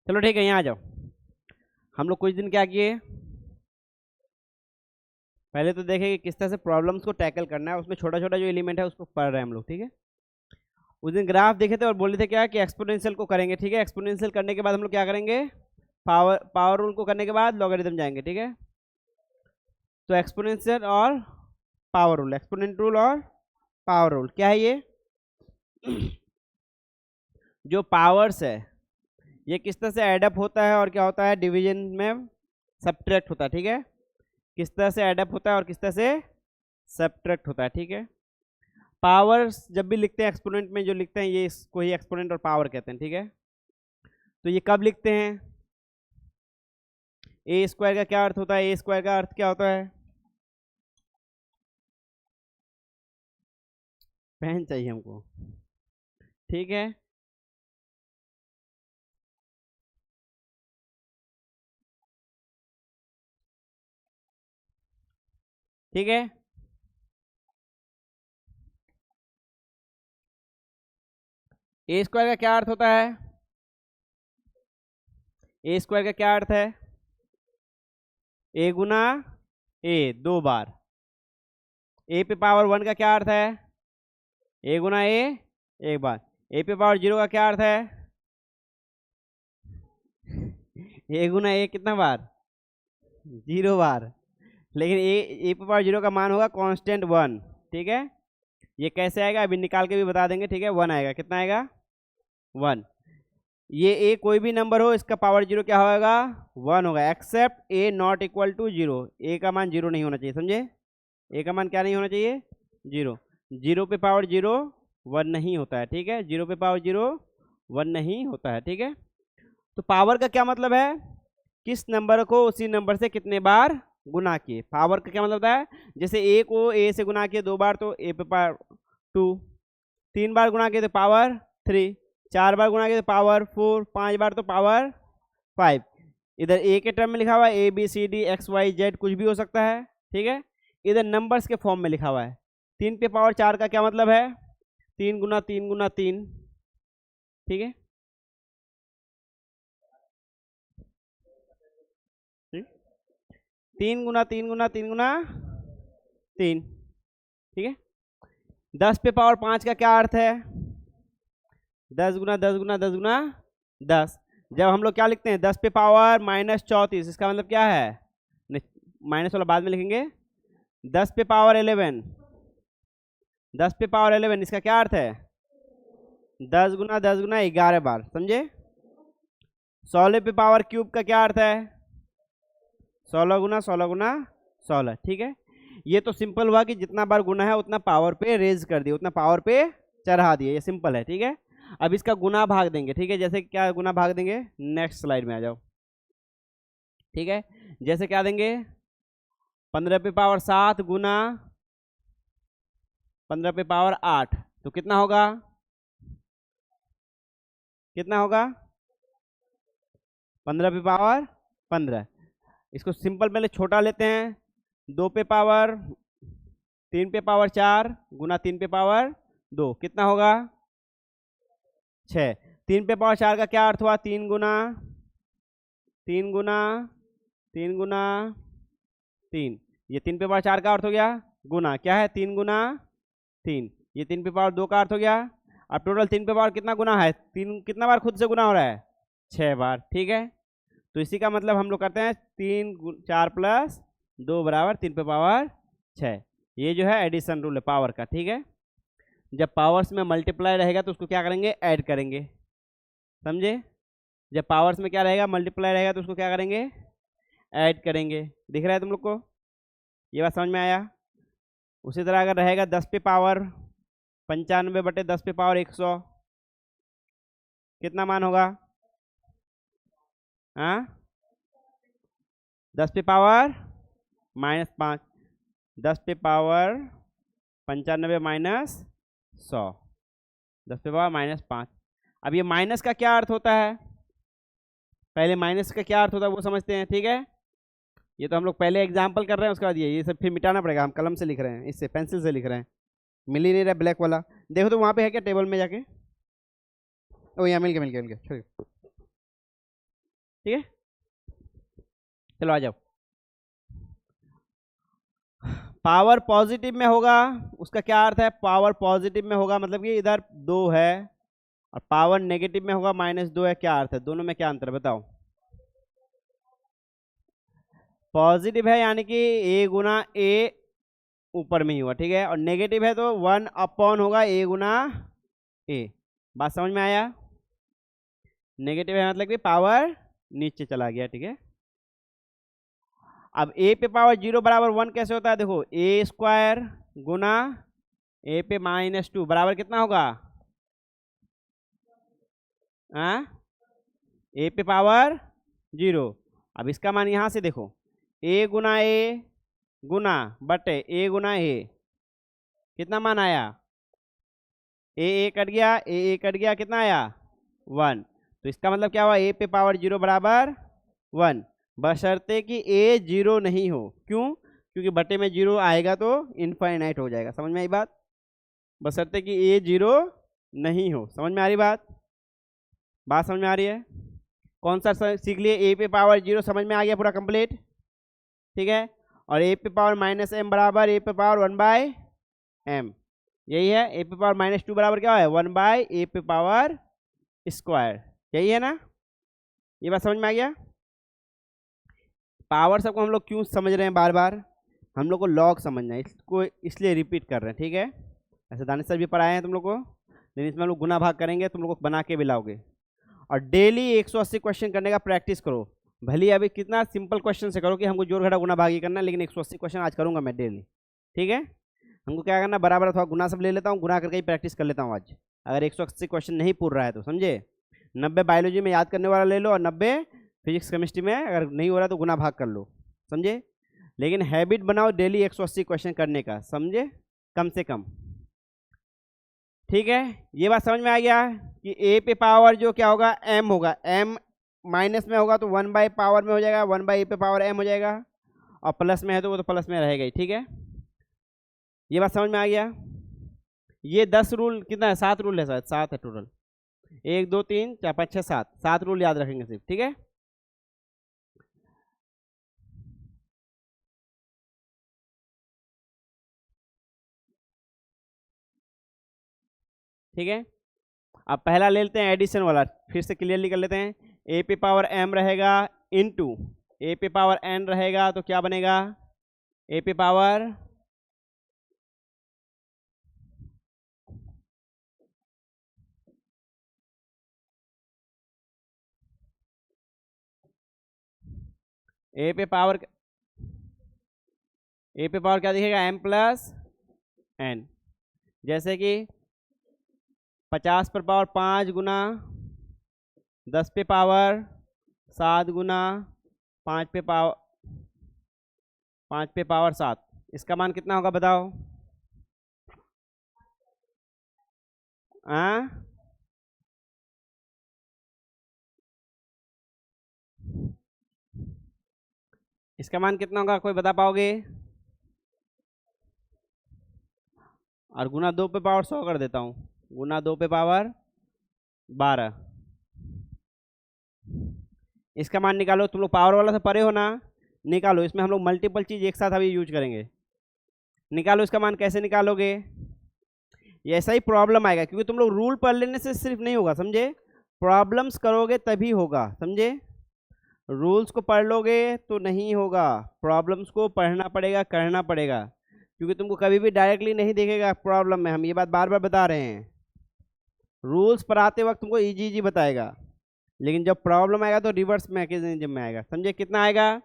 चलो ठीक है, यहाँ आ जाओ। हम लोग कुछ दिन क्या किए, पहले तो देखें कि किस तरह से प्रॉब्लम्स को टैकल करना है, उसमें छोटा छोटा जो एलिमेंट है उसको पढ़ रहे हैं हम लोग, ठीक है। उस दिन ग्राफ देखे थे और बोले थे क्या कि एक्सपोनेंशियल को करेंगे, ठीक है। एक्सपोनेंशियल करने के बाद हम लोग क्या करेंगे, पावर रूल को करने के बाद लॉगरिथम जाएंगे, ठीक है। तो एक्सपोनेंशियल और पावर रूल, एक्सपोनेंट रूल और पावर रूल क्या है ये जो पावर्स है ये किस तरह से एडअप होता है और क्या होता है, डिवीजन में सब्ट्रैक्ट होता है, ठीक है। किस तरह से एडअप होता है और किस तरह से सब्ट्रैक्ट होता है, ठीक है। पावर्स जब भी लिखते हैं एक्सपोनेंट में जो लिखते हैं ये इसको ही एक्सपोनेंट और पावर कहते हैं, ठीक है। तो ये कब लिखते हैं, ए स्क्वायर का क्या अर्थ होता है, ए स्क्वायर का अर्थ क्या होता है, पेन चाहिए हमको, ठीक है। ठीक है, ए स्क्वायर का क्या अर्थ होता है, ए स्क्वायर का क्या अर्थ है, ए गुना ए, 2 बार। ए पे पावर 1 का क्या अर्थ है, ए गुना ए, 1 बार। ए पे पावर 0 का क्या अर्थ है, ए गुना ए कितना बार, 0 बार। लेकिन ए पे पावर 0 का मान होगा कांस्टेंट 1, ठीक है। ये कैसे आएगा अभी निकाल के भी बता देंगे, ठीक है। 1 आएगा, कितना आएगा 1। ये ए कोई भी नंबर हो इसका पावर 0 क्या होगा, 1 होगा, except A not equal to 0। A का मान 0 नहीं होना चाहिए, समझे। ए का मान क्या नहीं होना चाहिए, 0। 0 पे पावर 0 1 नहीं होता है, ठीक है। 0 पे पावर 0 1 नहीं होता है, ठीक है। तो पावर का क्या मतलब है, किस नंबर को उसी नंबर से कितने बार गुना किए। पावर का क्या मतलब होता है, जैसे ए को ए से गुना किए 2 बार तो ए पे पावर 2, 3 बार गुना किए तो पावर 3, 4 बार गुना किए तो पावर 4, 5 बार तो पावर 5। इधर ए के टर्म में लिखा हुआ है A B C D X Y Z कुछ भी हो सकता है, ठीक है। इधर नंबर्स के फॉर्म में लिखा हुआ है। 3 पे पावर 4 का क्या मतलब है, 3 गुना 3 गुना 3, ठीक है। 3 गुना 3 गुना 3 गुना 3, ठीक है। 10 पे पावर 5 का क्या अर्थ है, 10 गुना 10 गुना 10 गुना 10। जब हम लोग क्या लिखते हैं 10 पे पावर -34, इसका मतलब क्या है, माइनस वाला बाद में लिखेंगे। 10 पे पावर 11, 10 पे पावर 11 इसका क्या अर्थ है, 10 गुना 10 गुना 11 बार, समझे। 16 पे पावर क्यूब का क्या अर्थ है, 16 गुना 16 गुना 16, ठीक है। ये तो सिंपल हुआ कि जितना बार गुना है उतना पावर पे रेज कर दिए, उतना पावर पे चढ़ा दिए, ये सिंपल है, ठीक है। अब इसका गुना भाग देंगे, ठीक है। जैसे क्या गुना भाग देंगे, नेक्स्ट स्लाइड में आ जाओ, ठीक है। जैसे क्या देंगे, 15 पे पावर 7 गुना 15 पे पावर 8 तो कितना होगा, कितना होगा 15 पे पावर 15। इसको सिंपल पहले छोटा लेते हैं, 2 पे पावर 3 पे पावर 4 गुना 3 पे पावर 2 कितना होगा 6। 3 पे पावर 4 का क्या अर्थ हुआ, 3 गुना 3 गुना 3 गुना 3। ये 3 पे पावर 4 का अर्थ हो गया गुना, क्या है 3 गुना 3। ये 3 पे पावर 2 का अर्थ हो गया। अब टोटल 3 पे पावर कितना गुना है, 3 कितना बार खुद से गुना हो रहा है, 6 बार, ठीक है। तो इसी का मतलब हम लोग करते हैं 3 4 प्लस 2 बराबर 3 पे पावर 6। ये जो है एडिशन रूल है पावर का, ठीक है। जब पावर्स में मल्टीप्लाई रहेगा तो उसको क्या करेंगे, ऐड करेंगे, समझे। जब पावर्स में क्या रहेगा, मल्टीप्लाई रहेगा तो उसको क्या करेंगे, ऐड करेंगे। दिख रहा है तुम लोग को, ये बात समझ में आया। उसी तरह अगर रहेगा 10 पे पावर 95 बटे 10 पे पावर 100 कितना मान होगा, हाँ 10 पे पावर -5, 10 पे पावर 95 -100, 10 पे पावर -5। अब ये माइनस का क्या अर्थ होता है, पहले माइनस का क्या अर्थ होता है वो समझते हैं, ठीक है। ये तो हम लोग पहले एग्जाम्पल कर रहे हैं, उसके बाद ये सब फिर मिटाना पड़ेगा, हम कलम से लिख रहे हैं, इससे पेंसिल से लिख रहे हैं, मिल ही नहीं रहा ब्लैक वाला। देखो तो वहाँ पे है क्या टेबल में जाके, ओ यहाँ मिल गया छोड़िए। ठीक है, चलो आ जाओ। पावर पॉजिटिव में होगा, उसका क्या अर्थ है? पावर पॉजिटिव में होगा मतलब कि इधर 2 है, और पावर नेगेटिव में होगा -2 है। क्या अर्थ है? दोनों में क्या अंतर है बताओ? पॉजिटिव है यानी कि a गुना a ऊपर में ही हुआ, ठीक है, और नेगेटिव है तो 1 अपॉन होगा a गुना a। बात समझ में आया? नेगेटिव है मतलब कि पावर नीचे चला गया, ठीक है। अब a पे पावर 0 बराबर 1 कैसे होता है? देखो, a स्क्वायर गुना a पे -2 बराबर कितना होगा? a पे पावर 0। अब इसका मान यहां से देखो, a गुना a गुना बटे a गुना a, कितना मान आया? ए कट गया, ए कट गया, कितना आया? 1। तो इसका मतलब क्या हुआ? ए पे पावर 0 बराबर 1, बशर्ते कि ए 0 नहीं हो। क्यों? क्योंकि बटे में 0 आएगा तो इनफाइनाइट हो जाएगा। समझ में आई बात? बशर्ते कि ए 0 नहीं हो। समझ में आ रही बात? बात समझ में आ रही है? कौन सा सीख लिए? ए पे पावर 0 समझ में आ गया पूरा कंप्लीट, ठीक है। और ए पे पावर -m बराबर ए पे पावर 1/m, यही है। ए पे पावर -2 बराबर क्या है? 1/a पे पावर स्क्वायर, यही है ना? ये बात समझ में आ गया? पावर सबको हम लोग क्यों समझ रहे हैं बार बार? हम लोग को लॉग समझना है, इसको इसलिए रिपीट कर रहे हैं, ठीक है। ऐसे दानिश सर भी पढ़ाए हैं तुम लोग को, लेकिन इसमें हम लोग गुना भाग करेंगे, तुम लोग को बना के भी लाओगे। और डेली 180 क्वेश्चन करने का प्रैक्टिस करो। भले अभी कितना सिंपल क्वेश्चन से करो कि हमको जोड़ घटा गुना भाग ही करना है, लेकिन 180 क्वेश्चन आज करूंगा मैं डेली, ठीक है। हमको क्या करना, बराबर अथवा गुना सब ले लेता हूँ, गुना करके ही प्रैक्टिस कर लेता हूँ आज। अगर 180 क्वेश्चन नहीं पूर रहा है तो समझे। 90 बायोलॉजी में याद करने वाला ले लो, और 90 फिजिक्स केमिस्ट्री में अगर नहीं हो रहा तो गुना भाग कर लो, समझे। लेकिन हैबिट बनाओ डेली 180 क्वेश्चन करने का, समझे, कम से कम, ठीक है। ये बात समझ में आ गया कि ए पे पावर जो क्या होगा? m होगा। m माइनस में होगा तो 1/पावर में हो जाएगा, 1/a पे पावर m हो जाएगा, और प्लस में है तो वो तो प्लस में रहेगा ही, ठीक है। ये बात समझ में आ गया? ये 10 रूल, कितना है? 7 रूल है शायद, 7 है टोटल। 1 2 3 4 5 6 7, 7 रूल याद रखेंगे सिर्फ, ठीक है। ठीक है, अब पहला ले लेते हैं एडिशन वाला, फिर से क्लियरली कर लेते हैं। ए पे पावर m रहेगा इनटू ए पे पावर n रहेगा, तो क्या बनेगा? ए पे पावर ए पे पावर ए पे पावर क्या दिखेगा? m plus n। जैसे कि 50 पर पावर 5 गुना 10 पे पावर 7 गुना 5 पे पावर 7, इसका मान कितना होगा बताओ? इसका मान कितना होगा, कोई बता पाओगे? और गुना 2 पे पावर 100 कर देता हूँ, गुना 2 पे पावर 12। इसका मान निकालो, तुम लोग पावर वाला से परे हो ना, निकालो। इसमें हम लोग मल्टीपल चीज एक साथ अभी यूज करेंगे। निकालो इसका मान, कैसे निकालोगे? ये ऐसा ही प्रॉब्लम आएगा, क्योंकि तुम लोग रूल पढ़ लेने से सिर्फ नहीं होगा, समझे। प्रॉब्लम्स करोगे तभी होगा, समझे। रूल्स को पढ़ लोगे तो नहीं होगा, प्रॉब्लम्स को पढ़ना पड़ेगा, करना पड़ेगा, क्योंकि तुमको कभी भी डायरेक्टली नहीं देखेगा प्रॉब्लम में। हम ये बात बार बार बता रहे हैं। रूल्स पर आते वक्त तुमको इजी इजी बताएगा, लेकिन जब प्रॉब्लम आएगा तो रिवर्स मैकेनिज्म में आएगा, समझे। कितना आएगा?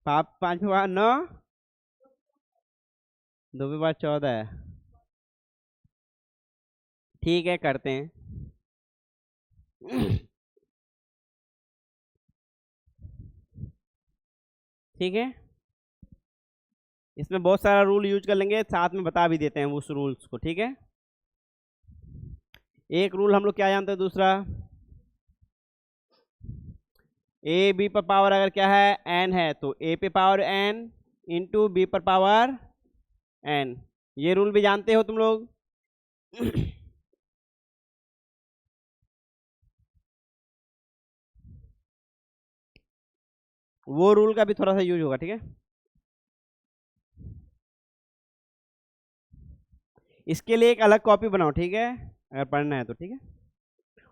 5 पे 9, 2 पे 14 है। ठीक है, करते हैं। ठीक है, इसमें बहुत सारा रूल यूज कर लेंगे, साथ में बता भी देते हैं उस रूल्स को, ठीक है। एक रूल हम लोग क्या जानते हैं, दूसरा ए बी पर पावर अगर क्या है? n है, तो a पे पावर n इंटू बी पर पावर n। ये रूल भी जानते हो तुम लोग? वो रूल का भी थोड़ा सा यूज होगा, ठीक है। इसके लिए एक अलग कॉपी बनाओ, ठीक है, अगर पढ़ना है तो, ठीक है।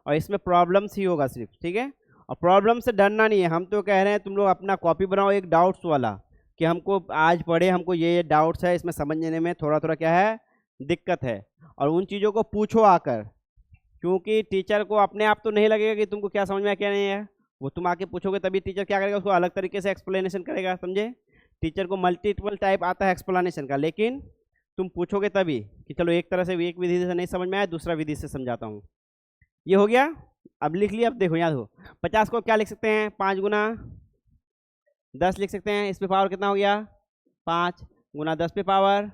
और इसमें प्रॉब्लम्स ही होगा सिर्फ, ठीक है। और प्रॉब्लम से डरना नहीं है, हम तो कह रहे हैं तुम लोग अपना कॉपी बनाओ एक डाउट्स वाला, कि हमको आज पढ़े, हमको ये डाउट्स है, इसमें समझने में थोड़ा थोड़ा क्या है दिक्कत है, और उन चीज़ों को पूछो आकर, क्योंकि टीचर को अपने आप तो नहीं लगेगा कि तुमको क्या समझ में आया क्या नहीं है, वो तुम आके पूछोगे तभी टीचर क्या करेगा, उसको अलग तरीके से एक्सप्लेनेशन करेगा, समझे। टीचर को मल्टीपल टाइप आता है एक्सप्लेनेशन का, लेकिन तुम पूछोगे तभी कि चलो एक तरह से एक विधि से नहीं समझ में आया, दूसरा विधि से समझाता हूँ। ये हो गया, अब लिख लिया। अब देखो याद हो, 50 को क्या लिख सकते हैं, 5 गुना 10 लिख सकते हैं। इस पे पावर कितना हो गया, 5 गुना 10 पे पावर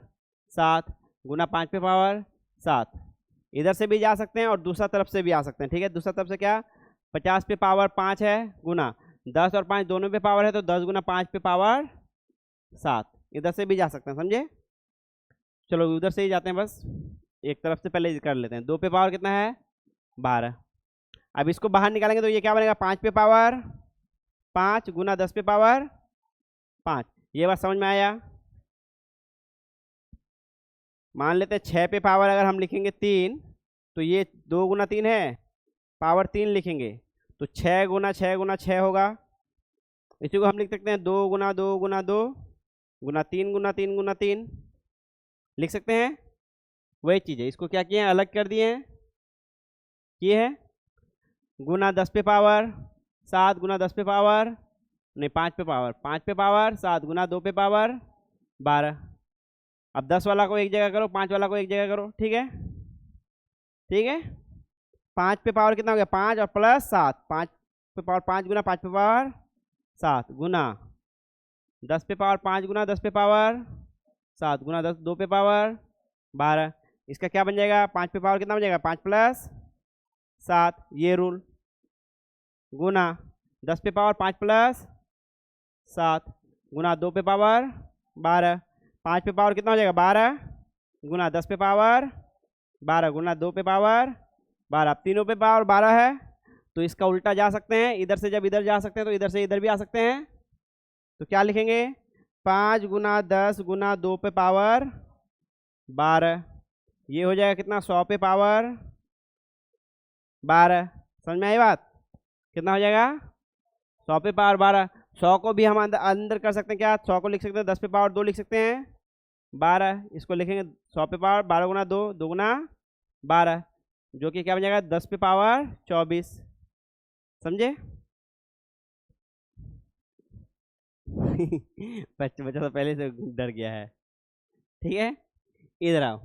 7 गुना 5 पे पावर 7। इधर से भी जा सकते हैं और दूसरा तरफ से भी आ सकते हैं, ठीक है। दूसरा तरफ से क्या, 50 पे पावर 5 है, गुना 10 और 5 दोनों पे पावर है, तो 10 गुना 5 पे पावर 7। इधर से भी जा सकते हैं, समझे। चलो उधर से ही जाते हैं, बस एक तरफ से पहले कर लेते हैं। 2 पे पावर कितना है, 12। अब इसको बाहर निकालेंगे तो ये क्या बनेगा, 5 पे पावर 5 गुना 10 पे पावर 5। ये बात समझ में आया। मान लेते हैं 6 पे पावर अगर हम लिखेंगे 3, तो ये 2 गुना 3 है, पावर 3 लिखेंगे, तो 6 गुना 6 गुना 6 होगा। इसी को हम लिख सकते हैं 2 गुना 2 गुना 2 गुना 3 गुना 3 गुना 3 लिख सकते हैं। वही चीज़ है, इसको क्या किए हैं, अलग कर दिए हैं, ये है गुना 10 पे पावर 7 गुना 10 पे पावर नहीं 5 पे पावर 5 पे पावर 7 गुना 2 पे पावर 12। अब 10 वाला को एक जगह करो, 5 वाला को एक जगह करो, ठीक है, ठीक है। 5 पे पावर कितना हो गया, 5 और प्लस 7, 5 पे पावर 5 गुना 5 पे पावर 7 गुना 10 पे पावर 5 गुना 10 पे पावर 7 गुना 10 2 पे पावर 12। इसका क्या बन जाएगा, 5 पे पावर कितना बन जाएगा, 5 प्लस 7, ये रूल, गुना 10 पे पावर 5 प्लस 7 गुना 2 पे पावर 12। 5 पे पावर कितना हो जाएगा, 12 गुना 10 पे पावर 12 गुना 2 पे पावर 12। अब तीनों पे पावर 12 है, तो इसका उल्टा जा सकते हैं, इधर से जब इधर जा सकते हैं तो इधर से इधर भी आ सकते हैं। तो क्या लिखेंगे, 5 गुना 10 गुना 2 पे पावर 12, ये हो जाएगा कितना, 100 पे पावर 12। समझ में आई बात, कितना हो जाएगा, 100 पे पावर 12। 100 को भी हम अंदर कर सकते हैं, क्या 100 को लिख सकते हैं 10 पे पावर 2 लिख सकते हैं 12, इसको लिखेंगे 100 पे पावर 12 गुना 2 2 गुना 12, जो कि क्या बन जाएगा 10 पे पावर 24। समझे। बच्चा तो पहले से डर गया है, ठीक है। इधर आओ,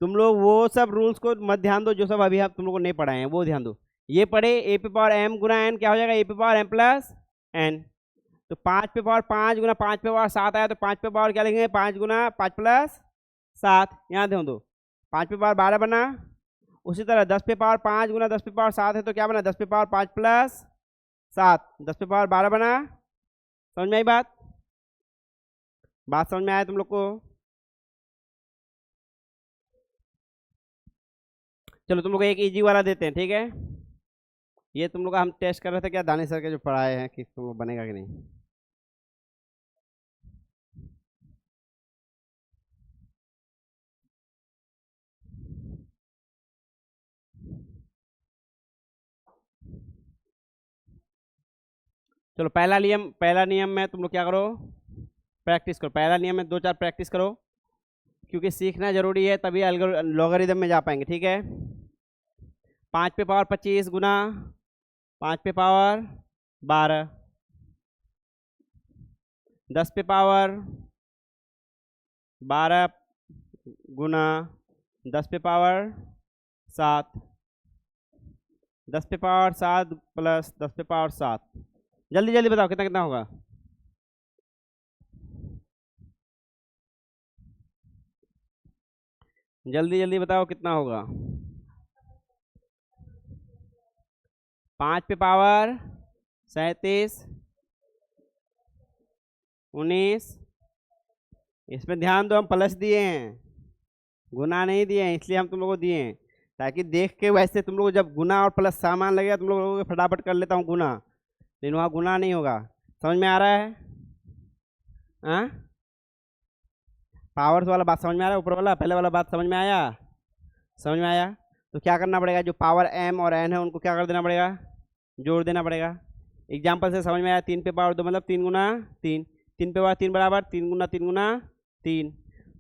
तुम लोग वो सब रूल्स को मत ध्यान दो, जो सब अभी आप तुम लोग को नहीं पढ़ाए हैं वो ध्यान दो। ये पढ़े ए पे पावर एम गुना एन क्या हो जाएगा, ए पे पावर एम प्लस एन। तो 5 पे पावर 5 गुना 5 पे पावर 7 आया, तो 5 पे पावर क्या लिखेंगे, 5 गुना 5 प्लस 7, यहाँ ध्यान दो, 5 पे पावर 12 बना। उसी तरह 10 पे पावर 5 गुना 10 पे पावर 7 है, तो क्या बना, 10 पे पावर 5 प्लस 7 10 पे पावर 12 बना। समझ में आई बात, बात समझ में आया तुम लोग को। चलो तुम लोग को एक इजी वाला देते हैं, ठीक है। ये तुम लोग का हम टेस्ट कर रहे थे क्या, दानिश सर के जो पढ़ाए हैं, कि तुम लोग बनेगा कि नहीं। चलो पहला नियम में तुम लोग क्या करो, प्रैक्टिस करो। पहला नियम में 2-4 प्रैक्टिस करो, क्योंकि सीखना जरूरी है, तभी लॉगरिदम में जा पाएंगे, ठीक है। 5 पे पावर 25 गुना 5 पे पावर 12, 10 पे पावर 12 गुना 10 पे पावर 7, 10 पे पावर 7 प्लस 10 पे पावर 7। जल्दी जल्दी बताओ कितना कितना होगा, जल्दी जल्दी बताओ कितना होगा। 5 पे पावर 37 19, इसमें ध्यान दो, हम प्लस दिए हैं, गुना नहीं दिए हैं, इसलिए हम तुम लोगों को दिए हैं, ताकि देख के वैसे तुम लोग जब गुना और प्लस सामान लगेगा तुम लोगों को फटाफट कर लेता हूँ गुना, लेकिन वहाँ गुना नहीं होगा। समझ में आ रहा है? हाँ, पावर्स वाला बात समझ में आ रहा है? ऊपर वाला पहले वाला बात समझ में आया? समझ में आया? तो क्या करना पड़ेगा, जो पावर m और n है उनको क्या कर देना पड़ेगा, जोड़ देना पड़ेगा। एग्जाम्पल से समझ में आया? 3 पे पावर 2 मतलब 3 गुना 3, 3 पे पावर 3 बराबर 3 गुना 3 गुना 3।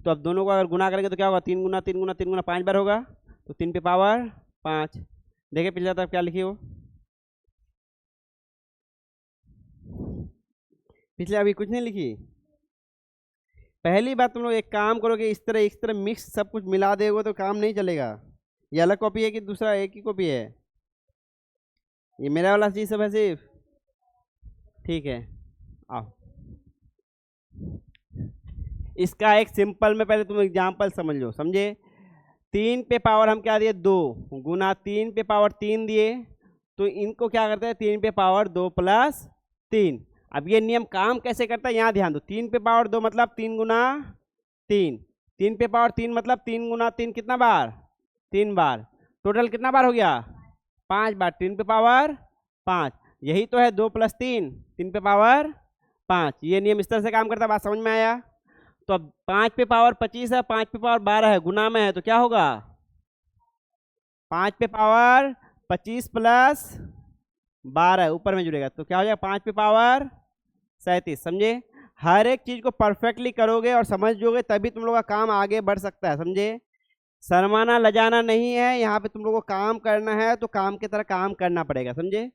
तो अब दोनों को अगर गुना करेंगे तो क्या होगा, 3 गुना 3 गुना 3 गुना 5 बार होगा, तो 3 पे पावर 5। देखिए पिछले तरफ क्या लिखी हो, पिछले अभी कुछ नहीं लिखी। पहली बात तुम लोग एक काम करोगे, इस तरह मिक्स सब कुछ मिला देगा तो काम नहीं चलेगा। ये अलग कॉपी है कि दूसरा एक ही कॉपी है? ये मेरा वाला चीज सब है सिर्फ, ठीक है। आओ, इसका एक सिंपल में पहले तुम एग्जाम्पल समझ लो, समझे? 3 पे पावर हम क्या दिए, 2 गुना 3 पे पावर 3 दिए, तो इनको क्या करते हैं, 3 पे पावर 2 प्लस 3। अब ये नियम काम कैसे करता है यहाँ ध्यान दो। 3 पे पावर 2 मतलब 3 गुना 3, 3 पे पावर 3 मतलब 3 गुना 3 कितना बार, 3 बार। टोटल कितना बार हो गया, 5 बार। 3 पे पावर 5, यही तो है 2 प्लस 3, 3 पे पावर 5। ये नियम इस तरह से काम करता है, बात समझ में आया? तो अब 5 पे पावर 25 है, 5 पे पावर 12 है, गुना में है तो क्या होगा, 5 पे पावर 25 प्लस 12 ऊपर में जुड़ेगा तो क्या हो जाएगा, 5 पे पावर 37। समझे? हर एक चीज को परफेक्टली करोगे और समझोगे तभी तुम लोग का काम आगे बढ़ सकता है। समझे? शर्माना लजाना नहीं है, यहाँ पे तुम लोग को काम करना है तो काम की तरह काम करना पड़ेगा। समझे?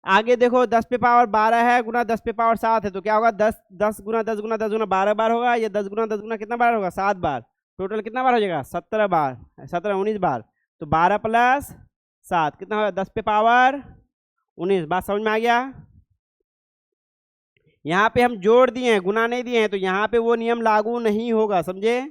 आगे देखो 10 पे पावर 12 है गुना 10 पे पावर 7 है, तो क्या होगा, 10 10 गुना 10 गुना 10 गुना 12 बार होगा, ये 10 गुना 10 गुना कितना बार होगा, 7 बार। टोटल कितना बार हो जाएगा, 17 बार, 17 19 बार। तो 12 प्लस 7 कितना होगा, 10 पे पावर 19। बात समझ में आ गया? यहाँ पे हम जोड़ दिए हैं, गुना नहीं दिए हैं, तो यहाँ पे वो नियम लागू नहीं होगा। समझे?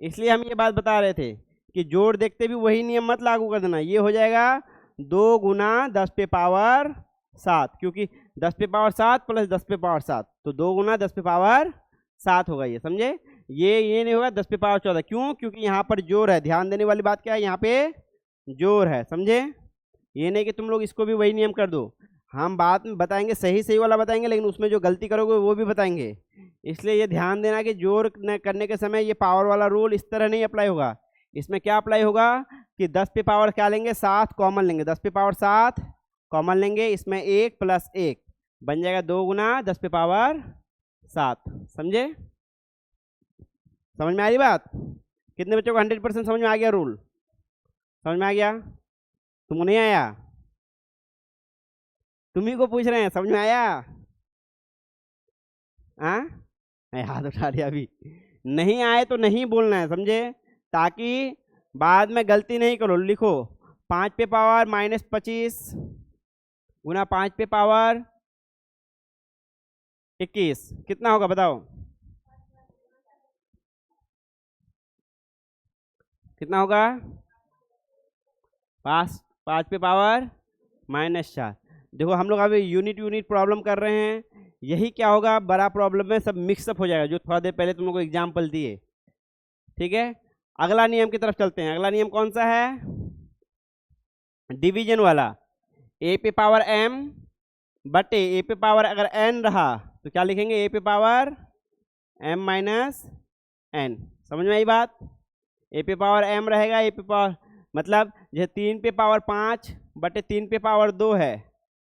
इसलिए हम ये बात बता रहे थे कि जोड़ देखते भी वही नियम मत लागू कर देना। ये हो जाएगा 2 गुना 10 पे पावर 7, क्योंकि 10 पे पावर 7 प्लस 10 पे पावर 7, तो 2 गुना 10 पे पावर 7 होगा ये। समझे? ये नहीं होगा 10 पे पावर 14, क्यों, क्योंकि यहाँ पर जोड़ है। ध्यान देने वाली बात क्या है, यहाँ पे जोड़ है। समझे? ये नहीं कि तुम लोग इसको भी वही नियम कर दो। हम बाद में बताएंगे, सही सही वाला बताएंगे, लेकिन उसमें जो गलती करोगे वो भी बताएंगे। इसलिए ये ध्यान देना कि जोड़ करने के समय ये पावर वाला रूल इस तरह नहीं अप्लाई होगा। इसमें क्या अप्लाई होगा कि 10 पे पावर क्या लेंगे, 7 कॉमन लेंगे, 10 पे पावर 7 कॉमन लेंगे, इसमें 1 प्लस 1 बन जाएगा 2 गुना 10 पे पावर 7। समझे? समझ में आ रही बात? कितने बच्चों को 100% समझ में आ गया रूल? समझ में आ गया? तुमको नहीं आया? तुम्ही को पूछ रहे हैं, समझ में आया? हाँ, हाथ उठा दिया अभी। नहीं आए तो नहीं बोलना है, समझे? ताकि बाद में गलती नहीं करो। लिखो 5 पे पावर -25 गुना 5 पे पावर 21 कितना होगा बताओ, कितना होगा, 5 पे पावर -4। देखो हम लोग अभी यूनिट प्रॉब्लम कर रहे हैं, यही क्या होगा, बड़ा प्रॉब्लम में सब मिक्सअप हो जाएगा जो थोड़ा देर पहले तुम लोग को एग्जाम्पल दिए। ठीक है, अगला नियम की तरफ चलते हैं। अगला नियम कौन सा है, डिवीजन वाला। ए पे पावर m बटे ए पे पावर अगर n रहा तो क्या लिखेंगे, ए पे पावर m माइनस n। समझ में आई बात? ए पे पावर m रहेगा, ए पे पावर मतलब जो 3 पे पावर 5 बटे 3 पे पावर 2 है,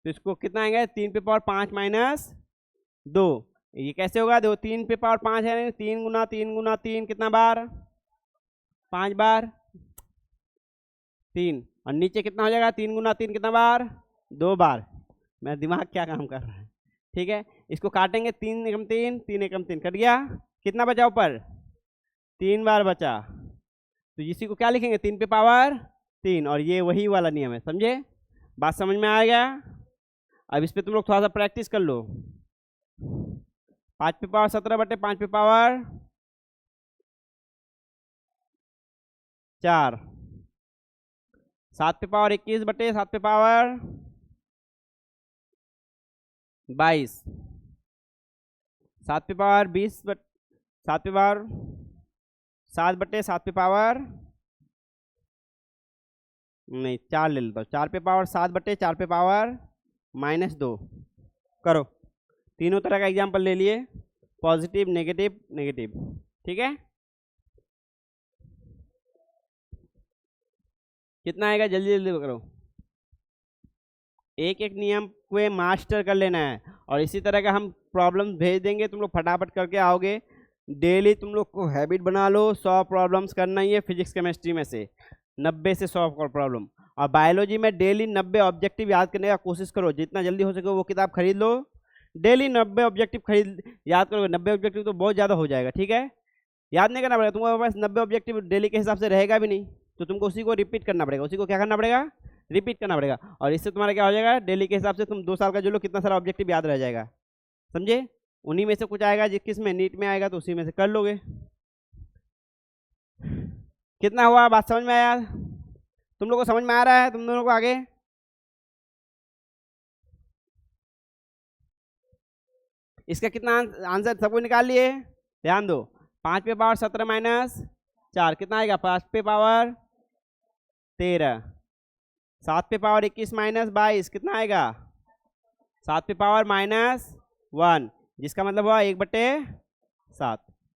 तो इसको कितना आएगा, 3 पे पावर 5 माइनस 2। ये कैसे होगा, देखो 3 पे पावर 5 है, 3 गुना 3 गुना 3 कितना बार, 5 बार 3, और नीचे कितना हो जाएगा, 3 गुना 3 कितना बार, 2 बार। मेरा दिमाग क्या काम कर रहा है। ठीक है, इसको काटेंगे, 3 एकम 3 3 एकम 3 कट गया, कितना बचा ऊपर, 3 बार बचा, तो इसी को क्या लिखेंगे, 3 पे पावर 3, और ये वही वाला नियम है। समझे? बात समझ में आ गया? अब इस पे तुम लोग थोड़ा सा प्रैक्टिस कर लो। 5 पे पावर 17 बटे 5 पे पावर 4, 7 पे पावर 21 बटे 7 पे पावर 22, 7 पे पावर 20 बट 7 पे पावर 7 बटे 7 पे पावर नहीं 4 ले लेता हूँ, 4 पे पावर 7 बटे 4 पे पावर -2 करो। तीनों तरह का एग्जाम्पल ले लिए, पॉजिटिव नेगेटिव नेगेटिव, ठीक है। कितना आएगा, जल्दी जल्दी करो। एक एक नियम को मास्टर कर लेना है, और इसी तरह का हम प्रॉब्लम भेज देंगे, तुम लोग फटाफट करके आओगे। डेली तुम लोग को हैबिट बना लो, 100 प्रॉब्लम्स करना ही है फिजिक्स केमिस्ट्री में से, 90 से 100 प्रॉब्लम। और बायोलॉजी में डेली 90 ऑब्जेक्टिव याद करने का कोशिश करो, जितना जल्दी हो सके वो किताब खरीद लो। डेली 90 ऑब्जेक्टिव खरीद याद करोगे, 90 ऑब्जेक्टिव तो बहुत ज़्यादा हो जाएगा, ठीक है। याद नहीं करना पड़ेगा, तुम्हारे पास 90 ऑब्जेक्टिव डेली के हिसाब से रहेगा भी नहीं, तो तुमको उसी को रिपीट करना पड़ेगा, उसी को क्या करना पड़ेगा, रिपीट करना पड़ेगा। और इससे तुम्हारा क्या हो जाएगा, डेली के हिसाब से तुम 2 साल का जो लो कितना सारा ऑब्जेक्टिव याद रह जाएगा, समझे। उन्हीं में से कुछ आएगा, जिस किस में नीट में आएगा तो उसी में से कर लोगे। कितना हुआ, बात समझ में आया, तुम लोग को समझ में आ रहा है तुम दोनों को आगे। इसका कितना आंसर सबको निकाल लिए, ध्यान दो। 5 पे पावर 17 -4 कितना आएगा, 5 पे पावर 13, 7 पे पावर 21 -22 कितना आएगा, 7 पे पावर -1, जिसका मतलब हुआ 1/7।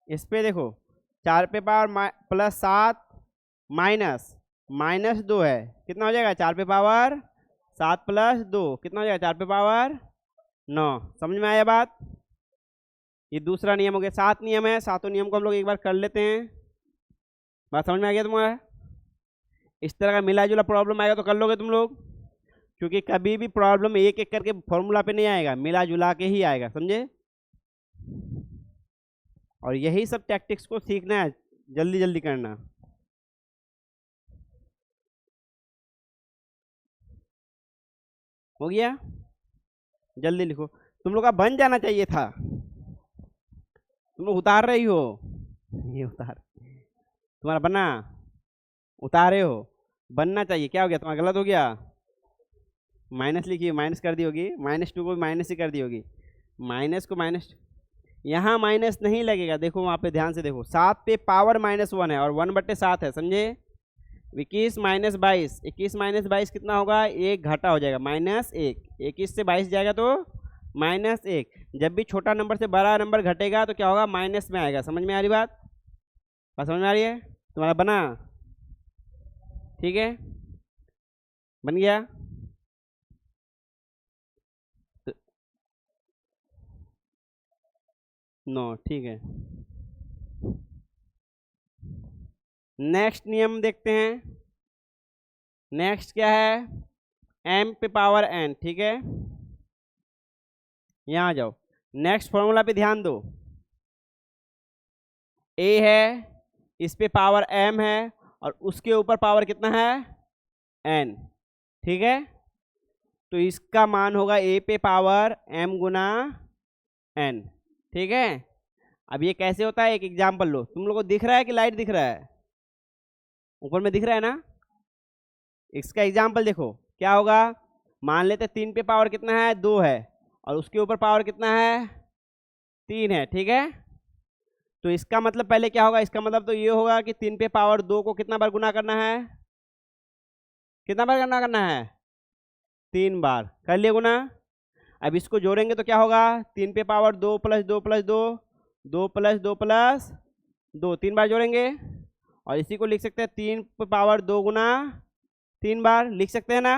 इस पे देखो 4 पे पावर +7 -2 है, कितना हो जाएगा, 4 पे पावर 7 + 2 कितना हो जाएगा, 4 पे पावर 9। समझ में आया बात। ये दूसरा नियम हो गया, 7 नियम है, सातों नियम को हम लोग एक बार कर लेते हैं। बात समझ में आ गया तुम्हारा। इस तरह का मिला जुला प्रॉब्लम आएगा तो कर लोगे तुम लोग, क्योंकि कभी भी प्रॉब्लम एक एक करके फॉर्मूला पे नहीं आएगा, मिला जुला के ही आएगा, समझे। और यही सब टैक्टिक्स को सीखना है, जल्दी जल्दी करना। हो गया, जल्दी लिखो, तुम लोग का बन जाना चाहिए था, तुम लोग उतार रही हो, ये उतार तुम्हारा बना, उतारे हो, बनना चाहिए। क्या हो गया तुम्हारा, गलत हो गया, माइनस लिखी, माइनस कर दी होगी, -2 को भी माइनस ही कर दी होगी, माइनस को माइनस, यहाँ माइनस नहीं लगेगा, देखो वहाँ पे ध्यान से देखो, 7 पे पावर -1 है और 1/7 है, समझे। 21 -22, 21 -22 कितना होगा, 1 घाटा हो जाएगा, -1, 21 से 22 जाएगा तो -1। जब भी छोटा नंबर से बड़ा नंबर घटेगा तो क्या होगा, माइनस में आएगा। समझ में आ रही बात, बात समझ में आ रही है, तुम्हारा बना, ठीक है, बन गया। नो, ठीक है, नेक्स्ट नियम देखते हैं। नेक्स्ट क्या है, m पे पावर n, ठीक है। यहाँ जाओ, नेक्स्ट फॉर्मूला पे ध्यान दो, a है, इस पे पावर m है, और उसके ऊपर पावर कितना है, n, ठीक है। तो इसका मान होगा a पे पावर m गुना n, ठीक है। अब ये कैसे होता है, एक एग्जाम्पल लो, तुम लोग को दिख रहा है कि लाइट दिख रहा है, ऊपर में दिख रहा है ना। इसका एग्जाम्पल देखो क्या होगा, मान लेते 3 पे पावर कितना है, 2 है, और उसके ऊपर पावर कितना है, 3 है, ठीक है। तो इसका मतलब पहले क्या होगा, इसका मतलब तो ये होगा कि 3 पे पावर 2 को कितना बार गुना करना है, कितना बार गुना करना है, 3 बार कर लिए गुना। अब इसको जोड़ेंगे तो क्या होगा, 3 पे पावर 2 + 2 + 2, 2 + 2 + 2, 3 बार जोड़ेंगे। और इसी को लिख सकते हैं 3 पे पावर 2 गुना 3 बार, लिख सकते हैं ना,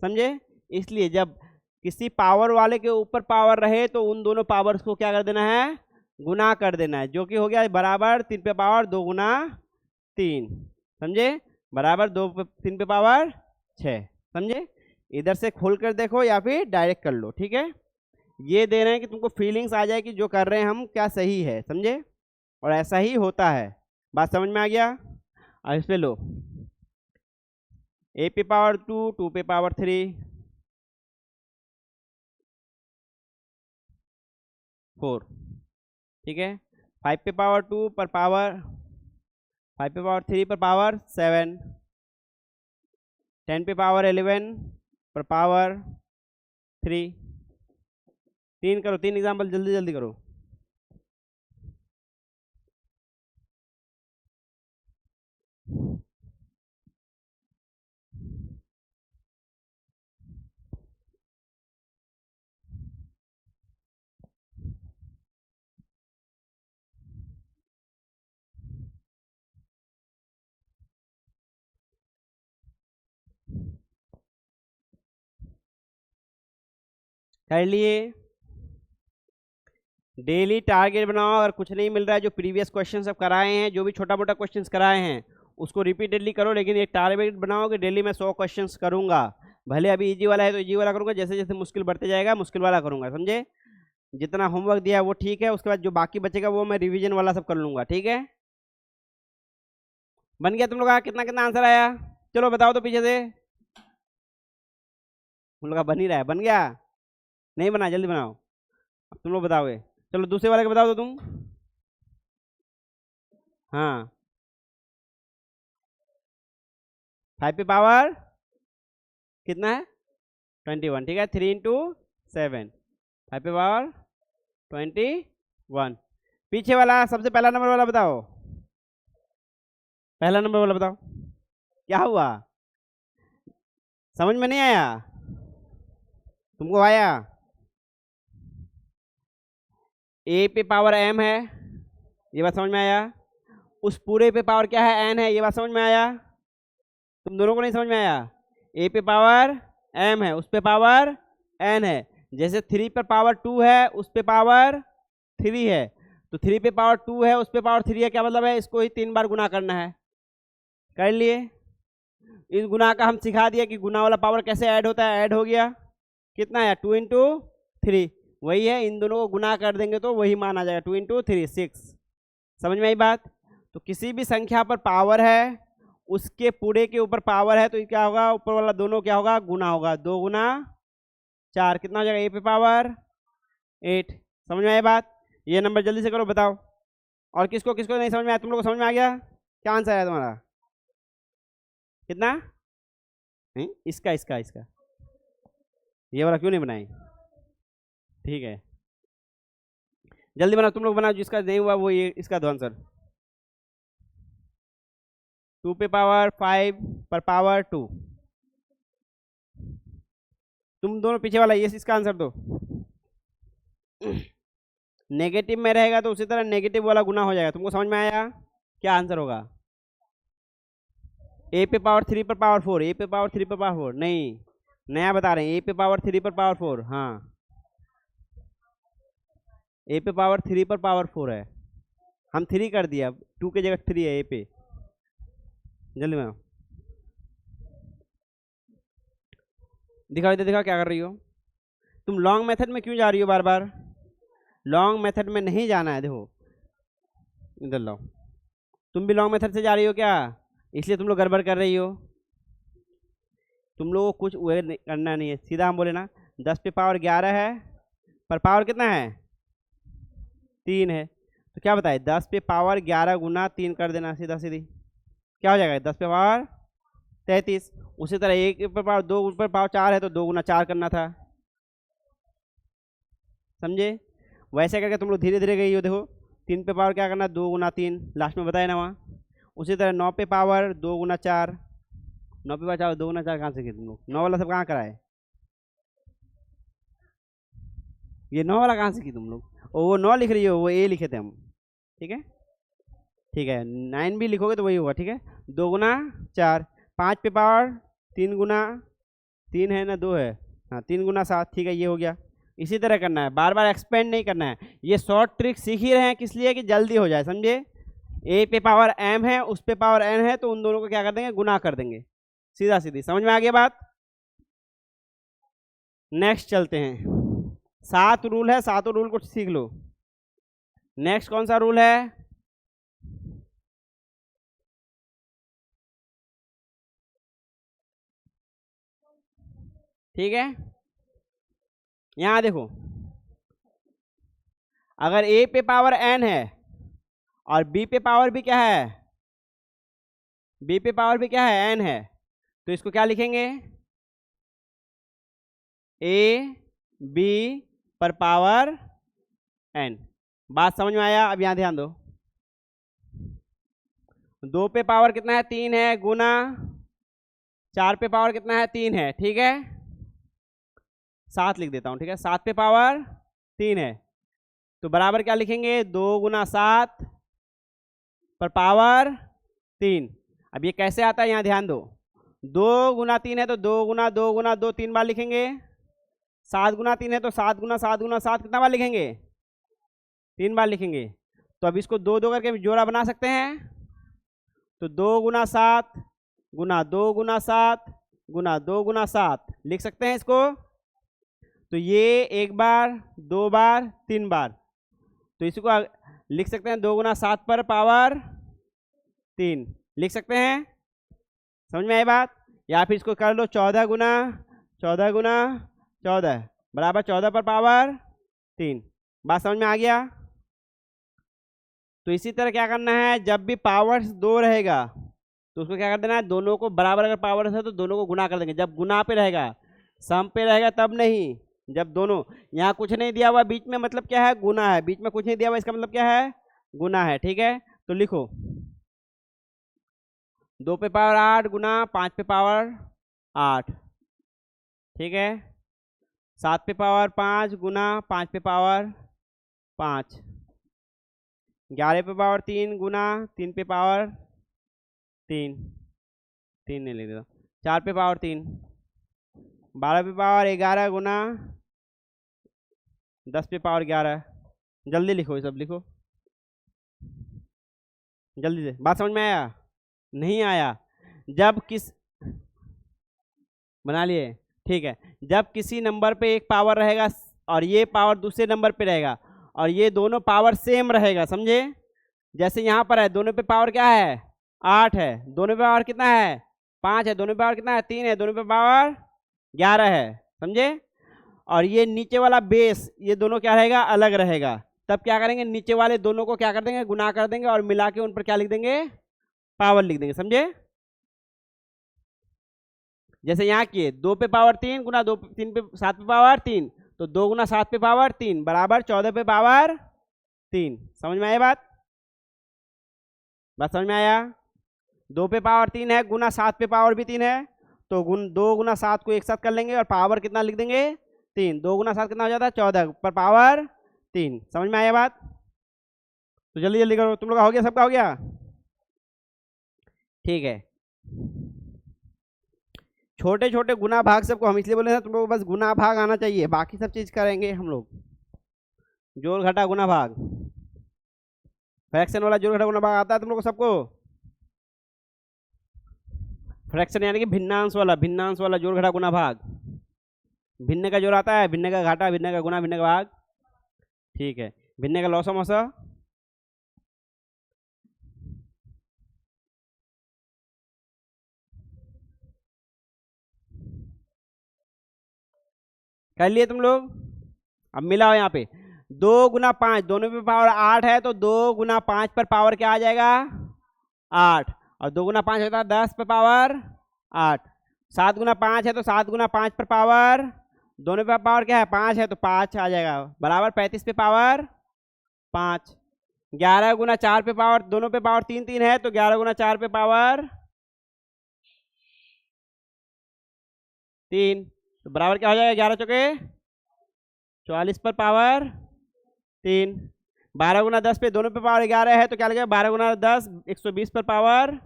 समझे। इसलिए जब किसी पावर वाले के ऊपर पावर रहे तो उन दोनों पावर्स को क्या कर देना है, गुना कर देना है, जो कि हो गया बराबर 3 पे पावर 2 गुना 3, समझे, बराबर 3 पे पावर 6, समझे। इधर से खोल कर देखो या फिर डायरेक्ट कर लो, ठीक है। ये दे रहे हैं कि तुमको फीलिंग्स आ जाए कि जो कर रहे हैं हम क्या सही है, समझे, और ऐसा ही होता है। बात समझ में आ गया। अब इस पे लो, a पे पावर 2, 2 पे पावर 3, 4, ठीक है। 5 पे पावर 2 पर पावर 5 पे पावर 3 पर पावर 7, 10 पे पावर 11 पर पावर 3। 3 करो, 3 एग्जाम्पल जल्दी जल्दी करो। कर लिए। डेली टारगेट बनाओ। अगर कुछ नहीं मिल रहा है, जो प्रीवियस क्वेश्चन सब कराए हैं, जो भी छोटा मोटा क्वेश्चंस कराए हैं उसको रिपीटेडली करो, लेकिन एक टारगेट बनाओ कि डेली मैं 100 क्वेश्चंस करूंगा। भले अभी इजी वाला है तो इजी वाला करूंगा, जैसे जैसे मुश्किल बढ़ते जाएगा मुश्किल वाला करूंगा, समझे। जितना होमवर्क दिया है वो ठीक है, उसके बाद जो बाकी बचेगा वो मैं रिवीजन वाला सब कर लूंगा, ठीक है। बन गया तुम लोग का? कितना कितना आंसर आया? चलो बताओ तो पीछे से। तुम लोग का बन ही रहा है। बन गया? नहीं बना? जल्दी बनाओ। अब तुम लोग बताओगे। चलो दूसरे वाले का बताओ तो तुम। हाँ, 5 पे पावर कितना है? 21, ठीक है। 3 × 7, 5 पे पावर 21। पीछे वाला सबसे पहला नंबर वाला बताओ। पहला नंबर वाला बताओ क्या हुआ? समझ में नहीं आया? तुमको आया? ए पे पावर m है, ये बात समझ में आया। उस पूरे पे पावर क्या है? n है, ये बात समझ में आया। तुम दोनों को नहीं समझ में आया? ए पे पावर m है, उस पे पावर n है। जैसे 3 पर पावर 2 है, उस पे पावर 3 है, तो 3 पे पावर 2 है, उस पे पावर 3 है, क्या मतलब है? इसको ही 3 बार गुना करना है। कर लिए। इस गुना का हम सिखा दिया कि गुना वाला पावर कैसे ऐड होता है। ऐड हो गया। कितना है? 2 × 3, वही है। इन दोनों को गुना कर देंगे तो वही मान आ जाएगा। 2 × 3 6। समझ में आई बात? तो किसी भी संख्या पर पावर है, उसके पूरे के ऊपर पावर है, तो ये क्या होगा? ऊपर वाला दोनों क्या होगा? गुना होगा। 2 × 4 कितना हो जाएगा? ए पे पावर 8। समझ में आई बात? ये नंबर जल्दी से करो, बताओ। और किसको किसको नहीं समझ में आया? तुम लोग को समझ में आ गया? क्या आंसर आया तुम्हारा? कितना? नहीं, इसका इसका इसका ये वाला क्यों नहीं बनाई? ठीक है, जल्दी बनाओ तुम लोग, बनाओ। जिसका नहीं हुआ वो ये इसका दो आंसर। 2 पे पावर 5 पर पावर 2। तुम दोनों पीछे वाला ये इसका आंसर दो। नेगेटिव में रहेगा तो उसी तरह नेगेटिव वाला गुना हो जाएगा। तुमको समझ में आया क्या आंसर होगा? ए पे पावर 3 पर पावर 4, ए पे पावर 3 पर पावर 4 नहीं, नया बता रहे हैं। ए पे पावर 3 पर पावर 4, हाँ, ए पे पावर 3 पर पावर 4 है। हम 3 कर दिया, 2 की जगह 3 है ए पे। जल्दी में दिखाओ, इधर दिखाओ क्या कर रही हो तुम। लॉन्ग मेथड में क्यों जा रही हो बार बार? लॉन्ग मेथड में नहीं जाना है। देखो इधर लो, तुम भी लॉन्ग मेथड से जा रही हो क्या? इसलिए तुम लोग गड़बड़ कर रही हो। तुम लोगों को कुछ करना नहीं है, सीधा हम बोले ना 10 पे पावर 11 है, पर पावर कितना है? 3 है। तो क्या बताए? 10 पे पावर 11 गुना 3 कर देना, सीधा सीधी क्या हो जाएगा? 10 पे पावर 33। उसी तरह 1 पर पावर 2 पर पावर 4 है, तो 2 गुना 4 करना था। समझे? वैसे करके तुम लोग धीरे धीरे गई हो। देखो 3 पे पावर क्या करना? 2 गुना 3, लास्ट में बताया ना वहाँ। उसी तरह 9 पे पावर 2 गुना 4, 9 पे पावर 4 2 गुना 4 कहाँ से किए तुम लोग? 9 वाला सब कहाँ कराए? ये 9 वाला कहाँ से की तुम लोग? और वो 9 लिख रही हो, वो ए लिखे थे हम, ठीक है। ठीक है, 9 भी लिखोगे तो वही होगा, ठीक है। 2 गुना 4, 5 पे पावर 3 गुना 3 है ना, 2 है, हाँ, 3 गुना 7, ठीक है, ये हो गया। इसी तरह करना है, बार बार एक्सपेंड नहीं करना है। ये शॉर्ट ट्रिक सीख ही रहे हैं किस लिए? कि जल्दी हो जाए, समझे। ए पे पावर m है, उस पे पावर n है, तो उन दोनों को क्या कर देंगे? गुना कर देंगे, सीधा सीधी। समझ में आ गया बात? नेक्स्ट चलते हैं। 7 रूल है, 7 रूल को सीख लो। नेक्स्ट कौन सा रूल है? ठीक है, यहां देखो, अगर a पे पावर n है और b पे पावर भी क्या है? b पे पावर भी क्या है? n है, तो इसको क्या लिखेंगे? a b पर पावर n। बात समझ में आया? अब यहां ध्यान दो, 2 पे पावर कितना है? 3 है, गुना 4 पे पावर कितना है? 3 है, ठीक है। 7 लिख देता हूं, ठीक है। 7 पे पावर 3 है, तो बराबर क्या लिखेंगे? 2 गुना 7 पर पावर 3। अब ये कैसे आता है? यहाँ ध्यान दो, 2 गुना 3 है तो 2 गुना 2 गुना 2 3 बार लिखेंगे। 7 गुना 3 है तो 7 गुना 7 गुना 7 कितना बार लिखेंगे? 3 बार लिखेंगे। तो अब इसको 2 2 करके जोड़ा बना सकते हैं। तो 2 गुना 7 गुना 2 गुना 7 गुना 2 गुना 7 लिख सकते हैं इसको। तो ये 1 बार 2 बार 3 बार, तो इसको लिख सकते हैं 2 गुना 7 पर पावर 3 लिख सकते हैं। समझ में आई बात? या फिर इसको कर लो 14 गुना 14 बराबर 14 पर पावर 3। बात समझ में आ गया? तो इसी तरह क्या करना है, जब भी पावर 2 रहेगा तो उसको क्या कर देना है, दोनों को बराबर अगर पावर है तो दोनों को गुना कर देंगे। जब गुना पे रहेगा, सम पे रहेगा तब नहीं। जब दोनों, यहाँ कुछ नहीं दिया हुआ बीच में, मतलब क्या है, गुना है। बीच में कुछ नहीं दिया हुआ, इसका मतलब क्या है, गुना है। ठीक है, तो लिखो 2 पे पावर 8 गुना 5 पे पावर 8। ठीक है, 7 पे पावर 5 गुना 5 पे पावर 5। 11 पे पावर 3 गुना 3 पे पावर 3 नहीं लिख देता। 4 पे पावर 3। 12 पे पावर 11 गुना 10 पे पावर 11। जल्दी लिखो, ये सब लिखो जल्दी से। बात समझ में आया? नहीं आया? जब किस, बना लिए? ठीक है, जब किसी नंबर पे एक पावर रहेगा और ये पावर दूसरे नंबर पे रहेगा और ये दोनों पावर सेम रहेगा, समझे? जैसे यहाँ पर है, दोनों पे पावर क्या है, 8 है। दोनों पे पावर कितना है, 5 है। दोनों पे पावर कितना है, 3 है। दोनों पे पावर 11 है, समझे? और ये नीचे वाला बेस, ये दोनों क्या रहेगा, अलग रहेगा। तब क्या करेंगे, नीचे वाले दोनों को क्या कर देंगे, गुना कर देंगे और मिला के उन पर क्या लिख देंगे, पावर लिख देंगे, समझे? जैसे यहाँ किए 2 पे पावर 3 गुना 2 3 पे 7 पे पावर 3, तो 2 गुना 7 पे पावर 3 बराबर 14 पे पावर 3। समझ में आया बात? समझ में आया? 2 पे पावर 3 है गुना 7 पे पावर भी 3 है, तो 2 गुना 7 को एक साथ कर लेंगे और पावर कितना लिख देंगे, 3। 2 गुना 7 कितना हो जाता है, 14 पर पावर 3। समझ में आया बात? तो जल्दी जल्दी करो, तुम लोग का हो गया, सबका हो गया? ठीक है, छोटे छोटे गुना भाग सबको हम इसलिए बोले हैं, तुम लोग बस गुना भाग आना चाहिए, बाकी सब चीज करेंगे हम लोग। जोड़ घटा गुना भाग, फ्रैक्शन वाला जोड़ घटा गुना भाग आता है तुम लोग को सबको? फ्रैक्शन यानी कि भिन्नांश वाला जोड़ घटा गुना भाग। भिन्न का जोड़ आता है, भिन्न का घाटा, भिन्न का गुना, भिन्न का भाग। ठीक है, भिन्न का लौसा मौसा, कर लिए तुम लोग? अब मिलाओ यहाँ पे 2 गुना 5, दोनों पे पावर 8 है, तो 2 गुना 5 पर पावर क्या आ जाएगा, 8। और 2 गुना 5 होता है 10 पे पावर 8। 7 गुना 5 है तो 7 गुना 5 पर पावर, दोनों पे पावर क्या है, 5 है, तो 5 आ जाएगा बराबर 35 पे पावर 5। 11 गुना 4 पे पावर, दोनों पे पावर 3 3 है, तो 11 गुना 4 पे पावर 3, तो बराबर क्या हो जाएगा, 11 चौके 44 पर पावर 3। 12 गुना 10 पे, दोनों पे पावर 11 है, तो क्या लगेगा, 12 गुना 10 120 पर पावर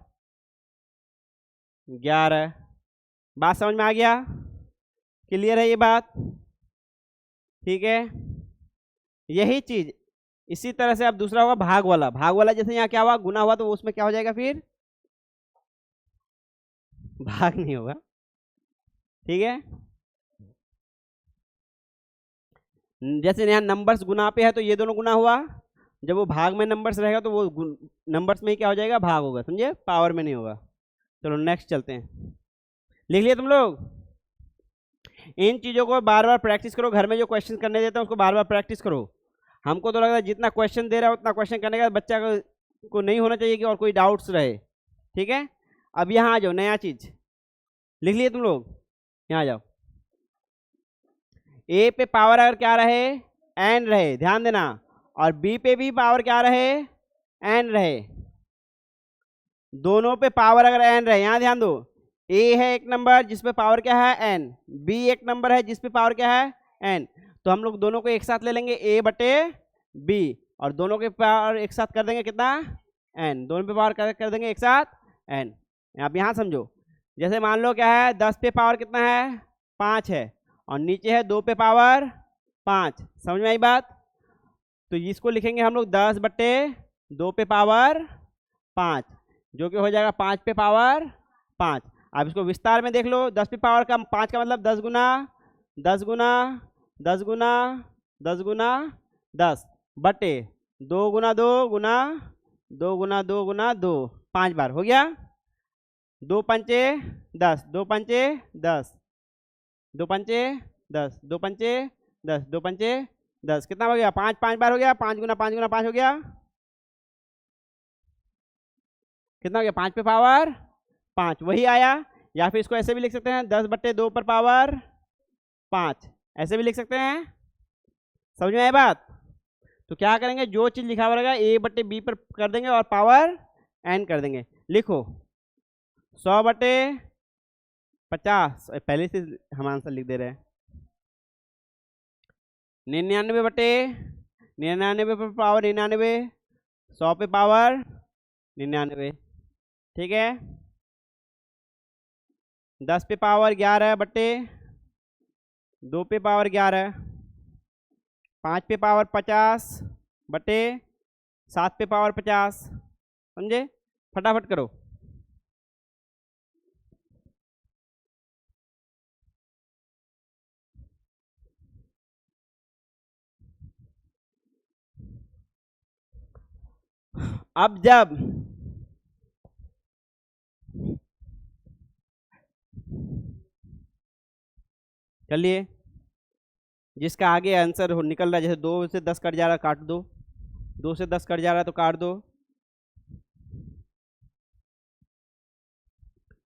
11। बात समझ में आ गया? क्लियर है ये बात? ठीक है, यही चीज इसी तरह से अब दूसरा होगा भाग वाला। जैसे यहाँ क्या हुआ, गुना हुआ, तो उसमें क्या हो जाएगा, फिर भाग नहीं होगा। ठीक है, जैसे यहाँ नंबर्स गुना पे है तो ये दोनों गुना हुआ, जब वो भाग में नंबर्स रहेगा तो वो नंबर्स में ही क्या हो जाएगा, भाग होगा, समझे? पावर में नहीं होगा। चलो नेक्स्ट चलते हैं। लिख लिया तुम लोग? इन चीज़ों को बार बार प्रैक्टिस करो, घर में जो क्वेश्चन करने देता हूँ उसको बार बार प्रैक्टिस करो। हमको तो लगता है जितना क्वेश्चन दे रहा है उतना क्वेश्चन करने का बच्चा को नहीं होना चाहिए कि और कोई डाउट्स रहे। ठीक है, अब यहाँ आ जाओ, नया चीज लिख लिए तुम लोग? यहाँ आ जाओ। ए पे पावर अगर क्या रहे, एन रहे, ध्यान देना, और बी पे भी पावर क्या रहे, एन रहे, दोनों पे पावर अगर एन रहे, यहाँ ध्यान दो, ए है एक नंबर जिसपे पावर क्या है, एन, बी एक नंबर है जिसपे पावर क्या है, एन, तो हम लोग दोनों को एक साथ ले लेंगे ए बटे बी, और दोनों के पावर एक साथ कर देंगे कितना, एन, दोनों पे पावर कर देंगे एक साथ एन। अब यहाँ समझो, जैसे मान लो क्या है, 10 पे पावर कितना है, 5 है, और नीचे है 2 पे पावर 5। समझ में आई बात? तो इसको लिखेंगे हम लोग 10/2 पे पावर 5, जो कि हो जाएगा 5 पे पावर 5। अब इसको विस्तार में देख लो, 10 पे पावर का 5 का मतलब 10 गुना 10 गुना 10 गुना 10 गुना 10 बटे 2 गुना 2 गुना 2 गुना 2 गुना 2, 5 बार हो गया। 2 पंचे 10, 2 पंचे 10, 2 पंचे 10, 2 पंचे 10, 2 पंचे 10, कितना हो गया, 5 5 बार हो गया, 5 गुना 5 गुना 5 हो गया, कितना हो गया, 5 पे पावर 5 वही आया। या फिर इसको ऐसे भी लिख सकते हैं, 10/2 पर पावर 5, ऐसे भी लिख सकते हैं। समझ में आई बात? तो क्या करेंगे, जो चीज लिखा हुआ रहेगा A/B पर कर देंगे और पावर n कर देंगे। लिखो 100/50, पहले से हम आंसर लिख दे रहे हैं। 99/99 पर पावर 99, 100 पे पावर 99, ठीक है। 10 पे पावर 11/2 पे पावर 11, 5 पे पावर 50/7 पे पावर 50। समझे? फटाफट करो। अब जब चलिए, जिसका आगे आंसर निकल रहा है, जैसे 2 से 10 कट जा रहा है काट दो, 2 से 10 कट जा रहा है तो काट दो।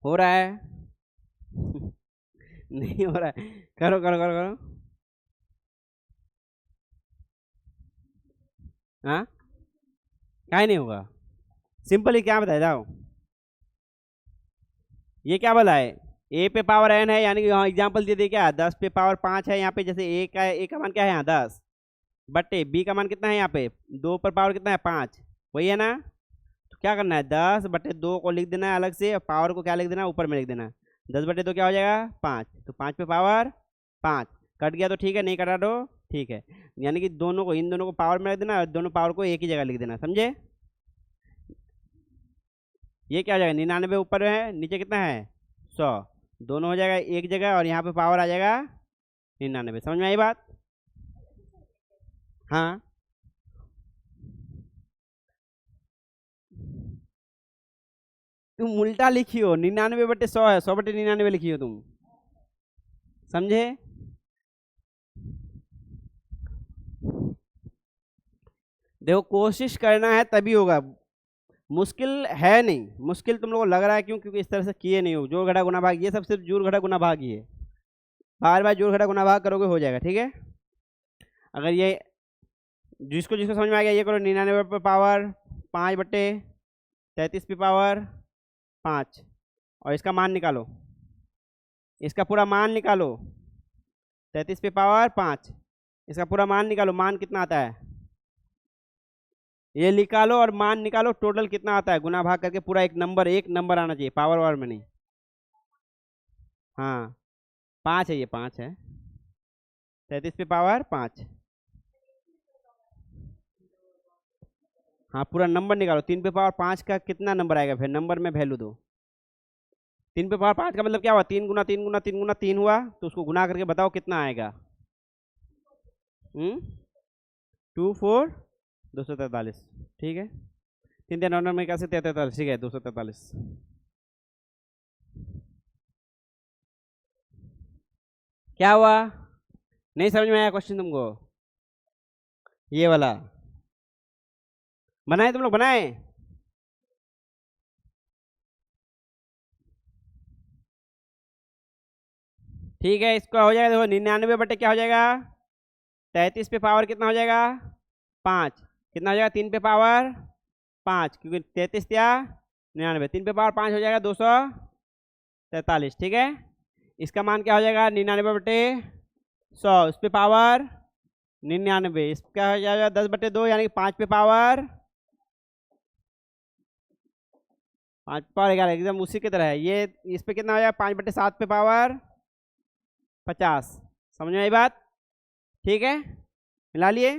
हो रहा है? नहीं हो रहा है, करो करो करो करो। हाँ, क्या नहीं होगा, सिंपल ही क्या बताया जाओ। ये क्या बोला है, A पे पावर n है, यानी कि यहाँ एग्जाम्पल दे दे क्या, 10 पे पावर 5 है यहाँ पे, जैसे A का मान क्या है यहाँ 10 बटे B का मान कितना है यहाँ पे 2 पर पावर कितना है 5, वही है ना। तो क्या करना है, 10/2 को लिख देना है अलग से, और पावर को क्या लिख देना है, ऊपर में लिख देना है। 10/2 क्या हो जाएगा 5, तो 5 पे पावर 5 कट गया तो ठीक है, नहीं कटा तो ठीक है। यानी कि दोनों को, इन दोनों को पावर में रख देना और दोनों पावर को एक ही जगह लिख देना, समझे। ये क्या हो जाएगा, 99 ऊपर है, नीचे कितना है 100, दोनों हो जाएगा एक जगह, और यहाँ पे पावर आ जाएगा 99। समझ में आई बात? हाँ, तुम उल्टा लिखी हो, 99/100 है, 100/99 लिखी हो तुम, समझे। देखो कोशिश करना है तभी होगा, मुश्किल है नहीं, मुश्किल तुम लोगों को लग रहा है क्यों, क्योंकि इस तरह से किए नहीं हो। जोड़ घटा गुना भाग, ये सब सिर्फ जोड़ घटा गुना भाग ही है, बार बार जोड़ घटा गुना भाग करोगे हो जाएगा, ठीक है। अगर ये जिसको जिसको समझ में आ गया ये करो, 99 पे पावर 5/33 पे पावर 5, और इसका मान निकालो, इसका पूरा मान निकालो, 33 पे पावर 5, इसका पूरा मान निकालो, मान कितना आता है ये निकालो, और मान निकालो टोटल कितना आता है, गुना भाग करके पूरा एक नंबर आना चाहिए, पावर वावर में नहीं। हाँ 5 है, ये 5 है, 33 पे पावर 5। हाँ पूरा नंबर निकालो, 3 पे पावर 5 का कितना नंबर आएगा, फिर नंबर में वैल्यू दो। 3 पे पावर 5 का मतलब क्या हुआ, 3 गुना 3 गुना 3 गुना 3 हुआ, तो उसको गुना करके बताओ कितना आएगा। 2 4 243, ठीक है। 3 3 9 में कैसे 43, ठीक है 243। क्या हुआ, नहीं समझ में आया क्वेश्चन तुमको, ये वाला बनाए तुम लोग, बनाए। ठीक है, इसका हो जाएगा, देखो 99 क्या हो जाएगा 33 पे पावर कितना हो जाएगा 5, कितना हो जाएगा 3 पे पावर 5, क्योंकि 33 या 99, 3 पे पावर 5 हो जाएगा 243, ठीक है। इसका मान क्या हो जाएगा 99/100, इस पे पावर 99, इसका हो जाएगा 10/2, यानी कि 5 पे पावर 5 पे पावर 11 एकदम उसी की तरह है ये। इस पे कितना हो जाएगा 5/7 पे पावर 50। समझ में आई बात? ठीक है, मिला लिए।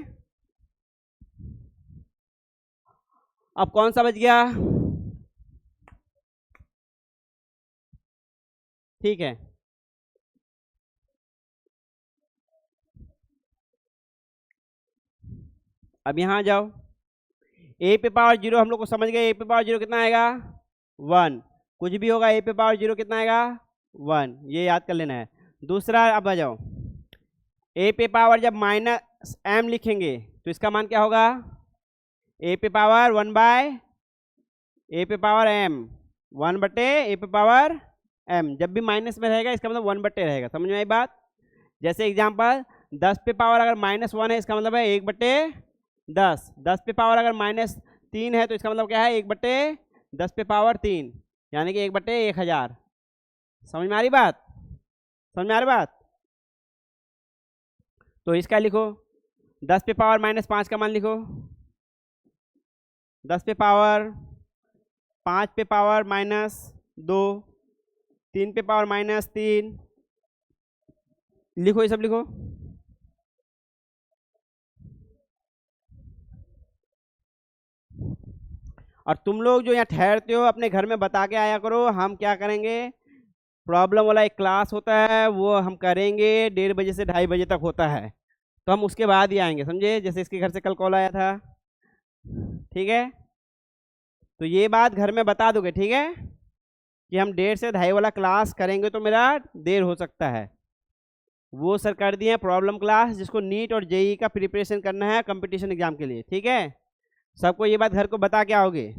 अब कौन सा बच गया? ठीक है, अब यहाँ जाओ। ए पे पावर 0 हम लोग को समझ गए। ए पे पावर 0 कितना आएगा? 1। कुछ भी होगा ए पे पावर 0 कितना आएगा? 1। ये याद कर लेना है। दूसरा, अब आ जाओ। ए पे पावर जब -m लिखेंगे तो इसका मान क्या होगा? ए पे पावर 1/, ए पे पावर m, 1/, ए पे पावर m। जब भी माइनस में रहेगा इसका मतलब 1/, रहेगा। समझ में आई बात? जैसे एग्जांपल 10 पे पावर अगर -1 है इसका मतलब है 1/10। 10 पे पावर अगर -3 है तो इसका मतलब क्या है? 1/10 पे पावर 3, यानी कि 1/1000। समझ में आ रही बात? समझ में आ रही बात? तो इसका लिखो 10 पे पावर -5 का मान लिखो। 10 पे पावर 5 पे पावर -2, 3 पे पावर -3, लिखो ये सब लिखो। और तुम लोग जो यहाँ ठहरते हो अपने घर में बता के आया करो। हम क्या करेंगे, प्रॉब्लम वाला एक क्लास होता है वो हम करेंगे 1:30 बजे से 2:30 बजे तक होता है, तो हम उसके बाद ही आएंगे। समझे? जैसे इसके घर से कल कॉल आया था, ठीक है? तो ये बात घर में बता दोगे, ठीक है, कि हम 1:30 से 2:30 वाला क्लास करेंगे तो मेरा देर हो सकता है। वो सर कर दिए प्रॉब्लम क्लास, जिसको नीट और जेई का प्रिपरेशन करना है कंपटीशन एग्जाम के लिए, ठीक है? सबको ये बात घर को बता के आओगे,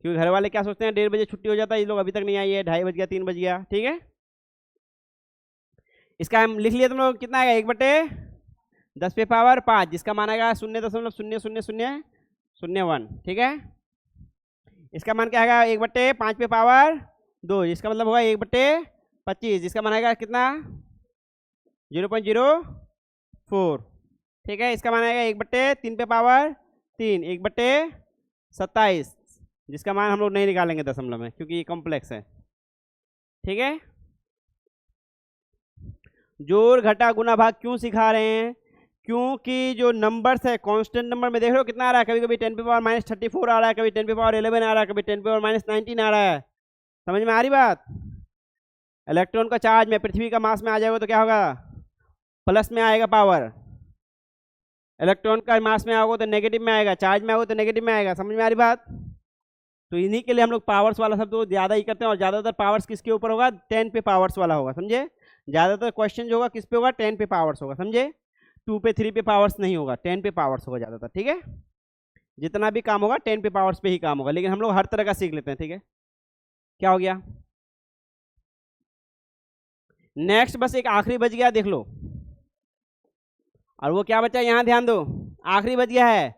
क्योंकि घर वाले क्या सोचते हैं 1:30 बजे छुट्टी हो जाता है, ये लोग अभी तक नहीं आई है, 2:30 बज गया, 3 बज गया, ठीक है? इसका हम लिख लिया तुम लोग, कितना आएगा? 1/10 पे पावर 5, जिसका मान आएगा 0.000001, ठीक है? इसका मान क्या आएगा? 1/5 पे पावर 2, जिसका मतलब होगा 1/25, जिसका मान आएगा कितना? 0.04, ठीक है? इसका मान आएगा 1/3 पे पावर 3, 1/27, जिसका मान हम लोग नहीं निकालेंगे दशमलव में क्योंकि ये कॉम्प्लेक्स है, ठीक है? जोड़ घटा गुना भाग क्यों सिखा रहे हैं? क्योंकि जो नंबर्स है कांस्टेंट नंबर में देख रहे हो कितना आ रहा है, कभी कभी 10 पे पावर -34 आ रहा है, कभी 10 पे पावर 11 आ रहा है, कभी 10 पे पावर -19 आ रहा है। समझ में आ रही बात? इलेक्ट्रॉन का चार्ज में पृथ्वी का मास में आ जाएगा तो क्या होगा? प्लस में आएगा पावर। इलेक्ट्रॉन का मास में आओगे तो नेगेटिव में आएगा, चार्ज में आओगे तो नेगेटिव में आएगा। समझ में आ रही बात? तो इन्हीं के लिए हम लोग पावर्स वाला शब्द तो ज़्यादा ही करते हैं, और ज़्यादातर पावर्स किसके ऊपर होगा? 10 पे पावर्स वाला होगा। समझे? ज़्यादातर क्वेश्चन जो होगा किस पे होगा? 10 पे पावर्स होगा। समझे? 2 पे 3 पे पावर्स नहीं होगा, 10 पे पावर्स होगा ज़्यादातर, ठीक है? जितना भी काम होगा 10 पे पावर्स पे ही काम होगा, लेकिन हम लोग हर तरह का सीख लेते हैं, ठीक है? क्या हो गया? नेक्स्ट बस एक आखिरी बच गया, देख लो। और वो क्या बचा? यहाँ ध्यान दो, आखिरी बच गया है।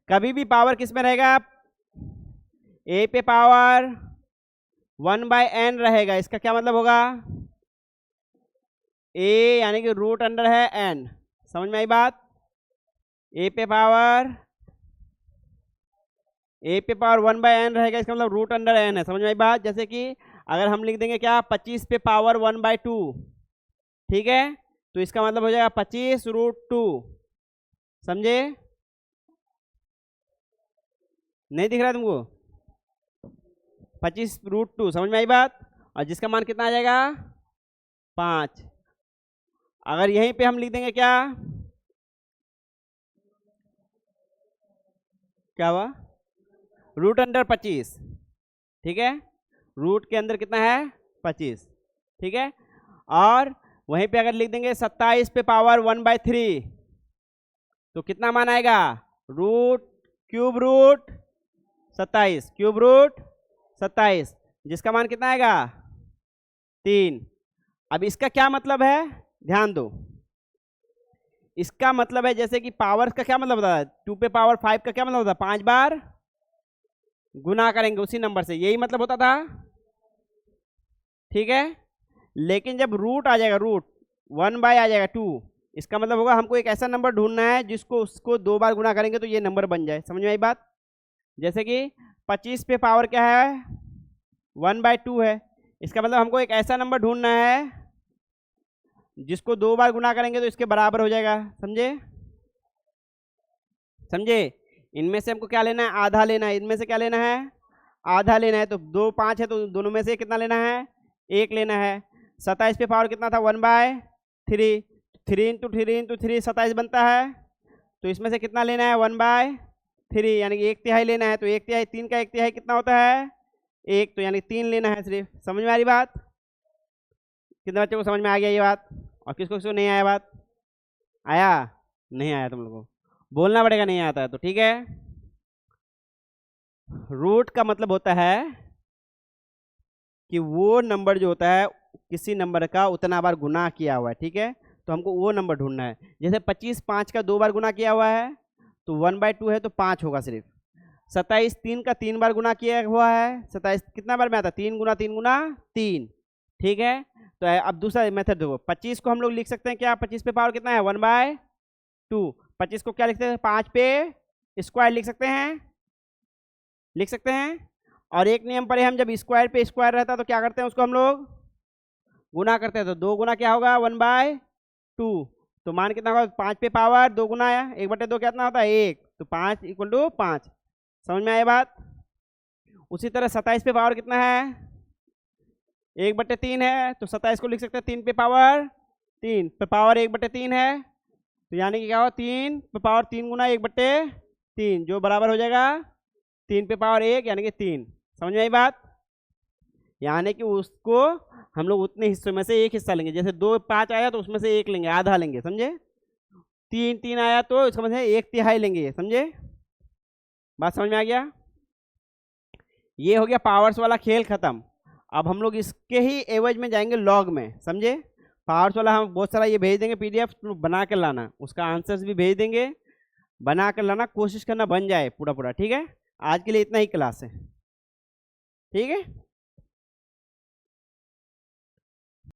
कभी भी पावर किस में रहेगा? ए पे पावर 1/n रहेगा। इसका क्या मतलब होगा? ए यानी कि रूट अंडर है n। समझ में आई बात? ए पे पावर 1/n रहेगा, इसका मतलब रूट अंडर n है। समझ में आई बात? जैसे कि अगर हम लिख देंगे क्या? 25 पे पावर 1/2, ठीक है? तो इसका मतलब हो जाएगा 25√2। समझे? नहीं दिख रहा तुमको? 25√2। समझ में आई बात? और जिसका मान कितना आ जाएगा? 5। अगर यहीं पे हम लिख देंगे क्या? क्या हुआ? रूट अंडर 25, ठीक है? रूट के अंदर कितना है? 25, ठीक है? और वहीं पे अगर लिख देंगे 27 पे पावर 1/3, तो कितना मान आएगा? क्यूब रूट 27, जिसका मान कितना आएगा? 3। अब इसका क्या मतलब है? ध्यान दो, इसका मतलब है जैसे कि पावर्स का क्या मतलब होता है? 2 पे पावर 5 का क्या मतलब होता है? 5 बार गुना करेंगे उसी नंबर से, यही मतलब होता था, ठीक है? लेकिन जब रूट आ जाएगा, रूट 1/, आ जाएगा 2, इसका मतलब होगा हमको एक ऐसा नंबर ढूंढना है जिसको उसको 2 बार गुना करेंगे तो ये नंबर बन जाए। समझ में आई बात? जैसे कि 25 पे पावर क्या है 1/2 है। इसका मतलब हमको एक ऐसा नंबर ढूंढना है जिसको 2 बार गुना करेंगे तो इसके बराबर हो जाएगा। समझे समझे। इनमें से हमको क्या लेना है आधा लेना है। इनमें से क्या लेना है आधा लेना है। तो 2 5 है तो दोनों में से कितना लेना है 1 लेना है। 27 पे पावर कितना था 1/3। 3 इंटू 3 27 बनता है। तो इसमें से कितना लेना है 1/3 यानी कि 1/3 लेना है। तो 1/3 3 का 1/3 कितना होता है 1। तो यानी 3 लेना है सिर्फ। समझ में आ रही बात। कितने बच्चों को समझ में आ गया ये बात और किसको किसको नहीं आया बात। आया नहीं आया तुम लोगों को बोलना पड़ेगा नहीं आता है तो ठीक है। रूट का मतलब होता है कि वो नंबर जो होता है किसी नंबर का उतना बार गुना किया हुआ है। ठीक है तो हमको वो नंबर ढूंढना है। जैसे 25 5 का 2 बार गुना किया हुआ है तो 1/2 है तो 5 होगा सिर्फ। 27 3 का 3 बार गुना किया हुआ है। 27 कितना बार में आता है 3 गुना 3 गुना 3। ठीक है तो अब दूसरा मेथड देखो 25 को हम लोग लिख सकते हैं क्या 25 पे पावर कितना है 1/2। 25 को क्या लिखते हैं 5 पे स्क्वायर लिख सकते हैं। और एक नियम पर हम जब स्क्वायर पे स्क्वायर रहता है तो क्या करते हैं उसको हम लोग गुना करते हैं। तो 2 गुना क्या होगा 1/2। तो मान कितना होगा 5 पे पावर 2 गुना 1/2 कितना होता है 1। तो 5 = 5। समझ में आया बात। उसी तरह 27 पे पावर कितना है 1/3 है। तो 27 को लिख सकते हैं 3 पे पावर 3 पे पावर 1/3 है। तो यानी कि क्या होगा 3 पे पावर 3 गुना 1/3 जो बराबर हो जाएगा 3 पे पावर 1 यानी कि 3। समझ में आई बात। यानी कि उसको हम लोग उतने हिस्सों में से एक हिस्सा लेंगे। जैसे 2 5 आया तो उसमें से 1 लेंगे आधा लेंगे। समझे 3 3 आया तो इसका मतलब 1/3 लेंगे। समझे बात समझ में आ गया। ये हो गया पावर्स वाला खेल खत्म। अब हम लोग इसके ही एवज में जाएंगे लॉग में। समझे पावर्स वाला हम बहुत सारा ये भेज देंगे PDF बना कर लाना। उसका आंसर्स भी भेज देंगे बना कर लाना। कोशिश करना बन जाए पूरा पूरा। ठीक है आज के लिए इतना ही क्लास है। ठीक है।